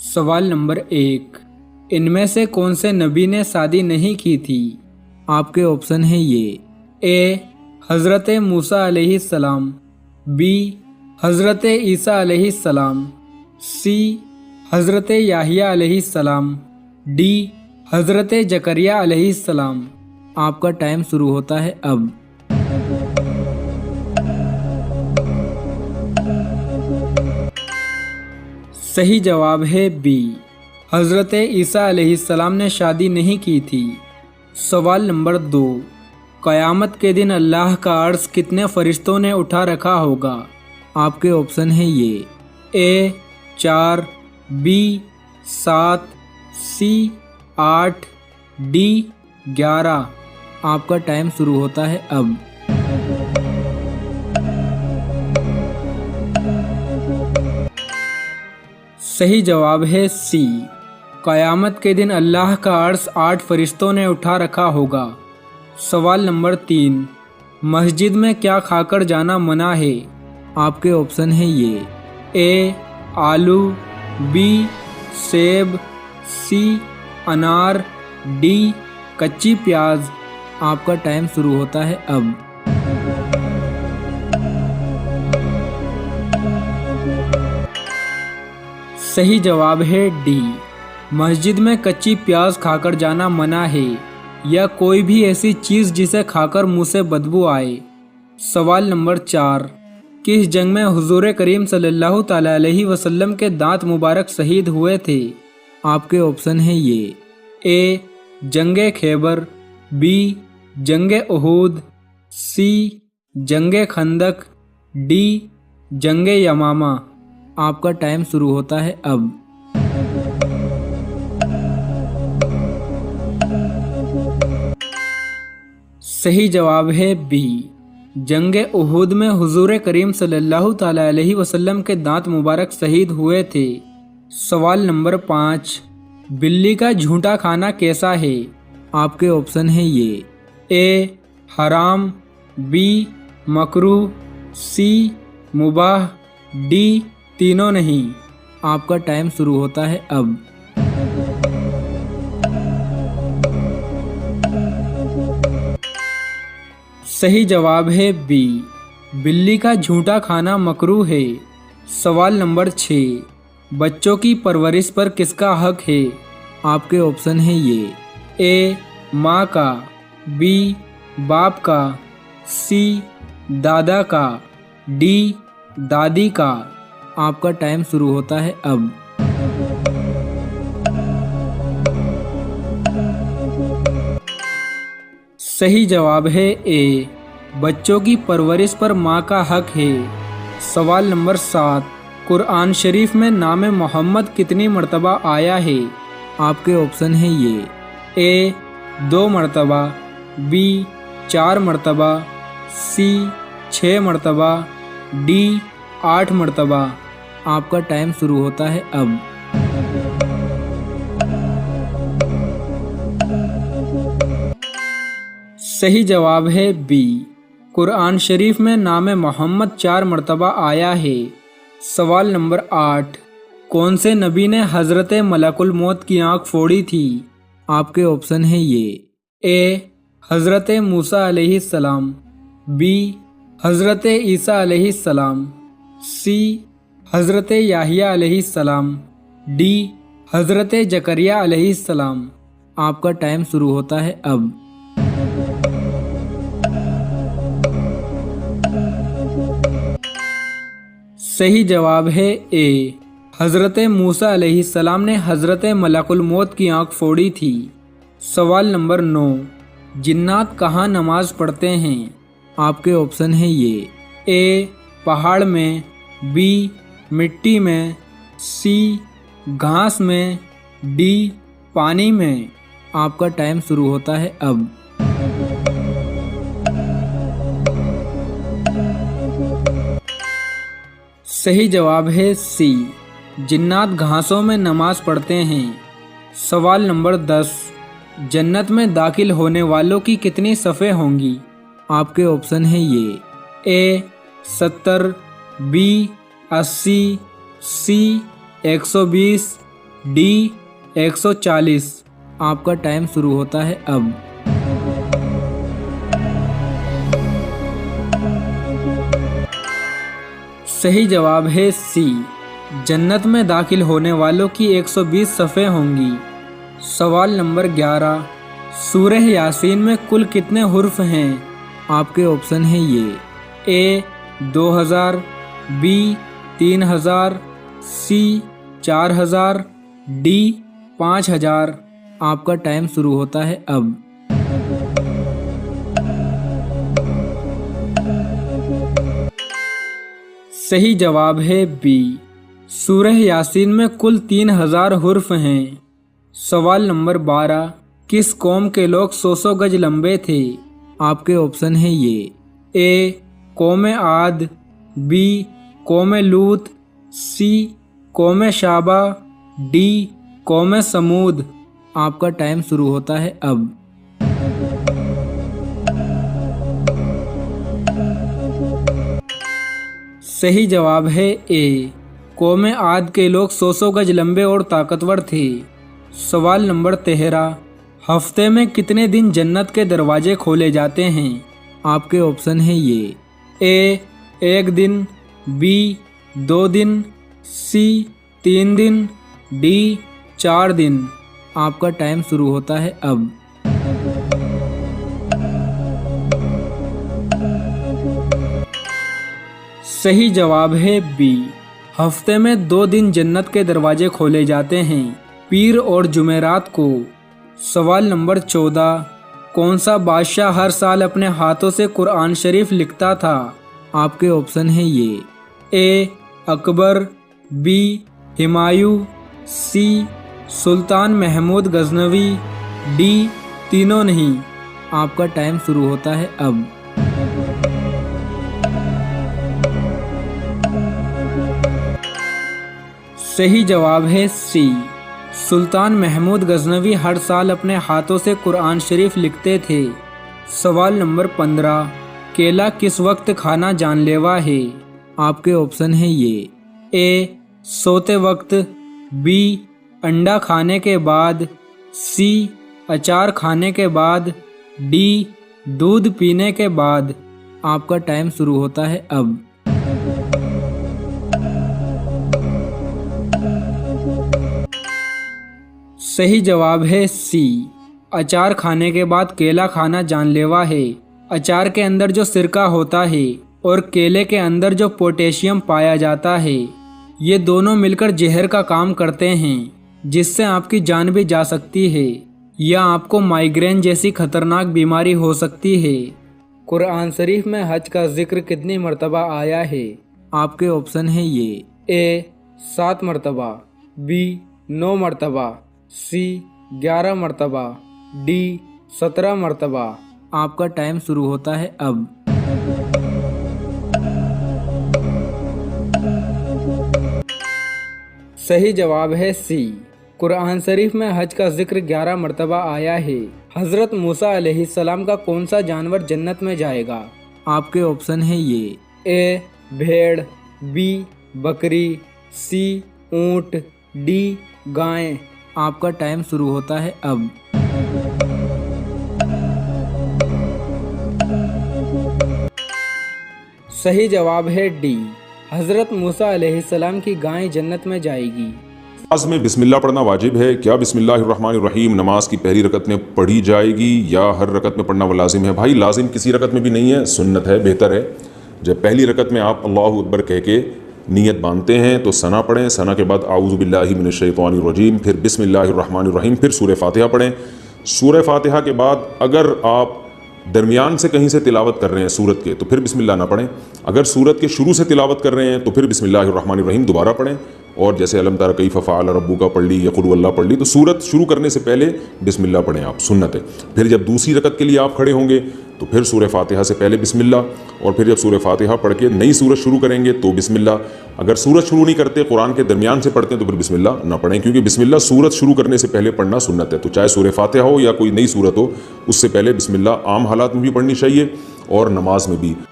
सवाल नंबर 1, इनमें से कौन से नबी ने शादी नहीं की थी? आपके ऑप्शन है ये। ए हज़रत मूसा अलैहिस्सलाम, बी हज़रत ईसा अलैहिस्सलाम, सी हज़रत याहिया अलैहिस्सलाम, डी हज़रत जकरिया अलैहिस्सलाम। आपका टाइम शुरू होता है अब। सही जवाब है बी, हज़रत ईसा अलैहिस्सलाम ने शादी नहीं की थी। सवाल नंबर 2, क़यामत के दिन अल्लाह का अर्श कितने फरिश्तों ने उठा रखा होगा? आपके ऑप्शन है ये। ए 4, बी 7, सी 8, डी 11। आपका टाइम शुरू होता है अब। सही जवाब है सी, क़यामत के दिन अल्लाह का अर्श 8 फरिश्तों ने उठा रखा होगा। सवाल नंबर 3, मस्जिद में क्या खाकर जाना मना है? आपके ऑप्शन है ये। ए आलू, बी सेब, सी अनार, डी कच्ची प्याज। आपका टाइम शुरू होता है अब। सही जवाब है डी, मस्जिद में कच्ची प्याज खाकर जाना मना है, या कोई भी ऐसी चीज़ जिसे खाकर मुंह से बदबू आए। सवाल नंबर 4, किस जंग में हुजूर करीम सल्लल्लाहु ताला अलैहि वसल्लम के दांत मुबारक शहीद हुए थे? आपके ऑप्शन है ये। ए जंगे खैबर, बी जंगे उहूद, सी जंगे खंदक, डी जंगे यमामा। आपका टाइम शुरू होता है अब। सही जवाब है बी, जंगे उहूद में हुजूर करीम सल्लल्लाहु ताला अलैहि वसल्लम के दांत मुबारक शहीद हुए थे। सवाल नंबर 5, बिल्ली का झूठा खाना कैसा है? आपके ऑप्शन है ये। ए हराम, बी मकरूह, सी मुबाह, डी तीनों नहीं। आपका टाइम शुरू होता है अब। सही जवाब है बी, बिल्ली का झूठा खाना मकरूह है। सवाल नंबर 6, बच्चों की परवरिश पर किसका हक है? आपके ऑप्शन है ये। ए माँ का, बी बाप का, सी दादा का, डी दादी का। आपका टाइम शुरू होता है अब। सही जवाब है ए, बच्चों की परवरिश पर माँ का हक है। सवाल नंबर 7, कुरान शरीफ में नाम मोहम्मद कितनी मर्तबा आया है? आपके ऑप्शन है ये। ए 2 मर्तबा, बी 4 मर्तबा, सी 6 मर्तबा, डी 8 मर्तबा। आपका टाइम शुरू होता है अब। सही जवाब है बी, कुरान शरीफ में नाम मोहम्मद 4 मर्तबा आया है। सवाल नंबर 8, कौन से नबी ने हज़रत मलकुल मौत की आंख फोड़ी थी? आपके ऑप्शन है ये। ए हज़रत मूसा अलैहिस्सलाम, बी हज़रत ईसा अलैहिस्सलाम, सी हज़रत याहिया अलैहिस्सलाम, डी हज़रत जकरिया अलैहिस्सलाम। आपका टाइम शुरू होता है अब। सही जवाब है ए, हज़रत मूसा अलैहिस्सलाम ने हज़रत मलकुल मौत की आंख फोड़ी थी। सवाल नंबर 9, जिन्नात कहाँ नमाज पढ़ते हैं? आपके ऑप्शन है ये। ए पहाड़ में, बी मिट्टी में, सी घास में, डी पानी में। आपका टाइम शुरू होता है अब। सही जवाब है सी, जिन्नात घासों में नमाज पढ़ते हैं। सवाल नंबर 10, जन्नत में दाखिल होने वालों की कितनी सफ़े होंगी? आपके ऑप्शन है ये। ए 70, बी 80, सी 120, डी 140। आपका टाइम शुरू होता है अब। सही जवाब है सी, जन्नत में दाखिल होने वालों की 120 सफ़े होंगी। सवाल नंबर 11, सूरह यासीन में कुल कितने हुर्फ हैं? आपके ऑप्शन हैं ये, ए 2000, बी 3000, सी 4000, डी 5000। आपका टाइम शुरू होता है अब। सही जवाब है बी, सूरह यासीन में कुल 3000 हुर्फ हैं। सवाल नंबर 12, किस कौम के लोग 100 गज लंबे थे? आपके ऑप्शन हैं ये, ए कौम आद, बी कौम लूत, सी कौम शाबा, डी कौम समूद। आपका टाइम शुरू होता है अब। सही जवाब है ए, कौम आद के लोग 100 गज लंबे और ताकतवर थे। सवाल नंबर 13, हफ्ते में कितने दिन जन्नत के दरवाजे खोले जाते हैं? आपके ऑप्शन हैं ये, ए 1 दिन, बी 2 दिन, सी 3 दिन, डी 4 दिन। आपका टाइम शुरू होता है अब। सही जवाब है बी, हफ्ते में 2 दिन जन्नत के दरवाजे खोले जाते हैं, पीर और जुमेरात को। सवाल नंबर 14, कौन सा बादशाह हर साल अपने हाथों से कुरान शरीफ लिखता था? आपके ऑप्शन हैं ये, ए अकबर, बी हुमायूं, सी सुल्तान महमूद गजनवी, डी तीनों नहीं। आपका टाइम शुरू होता है अब। सही जवाब है सी, सुल्तान महमूद गजनवी हर साल अपने हाथों से कुरान शरीफ लिखते थे। सवाल नंबर 15, केला किस वक्त खाना जानलेवा है? आपके ऑप्शन हैं ये, ए सोते वक्त, बी अंडा खाने के बाद, सी अचार खाने के बाद, डी दूध पीने के बाद। आपका टाइम शुरू होता है अब। सही जवाब है सी, अचार खाने के बाद केला खाना जानलेवा है। अचार के अंदर जो सिरका होता है और केले के अंदर जो पोटेशियम पाया जाता है, ये दोनों मिलकर जहर का काम करते हैं, जिससे आपकी जान भी जा सकती है या आपको माइग्रेन जैसी खतरनाक बीमारी हो सकती है। कुरान शरीफ में हज का जिक्र कितनी मर्तबा आया है? आपके ऑप्शन हैं ये, ए 7 मर्तबा, बी 9 मर्तबा, सी 11 मर्तबा, डी 17 मर्तबा। आपका टाइम शुरू होता है अब। सही जवाब है सी, कुरान शरीफ में हज का जिक्र 11 मर्तबा आया है। हजरत मूसा अलैहिस्सलाम का कौन सा जानवर जन्नत में जाएगा? आपके ऑप्शन हैं ये, ए भेड़, बी बकरी, सी ऊंट, डी गाय। आपका टाइम शुरू होता है अब। सही जवाब है डी, हजरत मूसा अलैहिस्सलाम की गाय जन्नत में जाएगी। नमाज में बिस्मिल्लाह पढ़ना वाजिब है क्या? बिस्मिल्लाहिर्रहमानिर्रहीम नमाज की पहली रकत में पढ़ी जाएगी या हर रकत में पढ़ना वो लाजिम है? भाई लाजिम किसी रकत में भी नहीं है, सुन्नत है, बेहतर है। जब पहली रकत में आप अल्लाहु अकबर कह के नियत बांधते हैं तो सना पढ़ें, सना के बाद आऊज़ु बिल्लाहि मिनश्शैतानिर्रजीम, फिर बिस्मिल्लाहिर्रहमानिर्रहीम, फिर सूरह फातिहा पढ़ें। सूरह फातिहा के बाद अगर आप दरमियान से कहीं से तिलावत कर रहे हैं सूरत के, तो फिर बिस्मिल्लाह ना पढ़ें। अगर सूरत के शुरू से तिलावत कर रहे हैं तो फिर बिस्मिल्लाहिर्रहमानिर्रहीम दोबारा पढ़ें। और जैसे अलम तरा कैफ़ फ़अल रब्बुका पढ़ ली या कुल हुवल्लाह पढ़ ली, तो सूरत शुरू करने से पहले बिस्मिल्लाह पढ़ें आप, सुन्नत है। फिर जब दूसरी रकत के लिए आप खड़े होंगे तो फिर सूरह फातिहा से पहले बिस्मिल्लाह, और फिर जब सूरह फातिहा पढ़ के नई सूरत शुरू करेंगे तो बिस्मिल्लाह। अगर सूरत शुरू नहीं करते, कुरान के दरमियान से पढ़ते हैं, तो फिर बिस्मिल्लाह ना पढ़ें, क्योंकि बिस्मिल्लाह सूरत शुरू करने से पहले पढ़ना सुन्नत है। तो चाहे सूरह फातिहा हो या कोई नई सूरत हो, उससे पहले बिस्मिल्लाह आम हालात में भी पढ़नी चाहिए और नमाज में भी।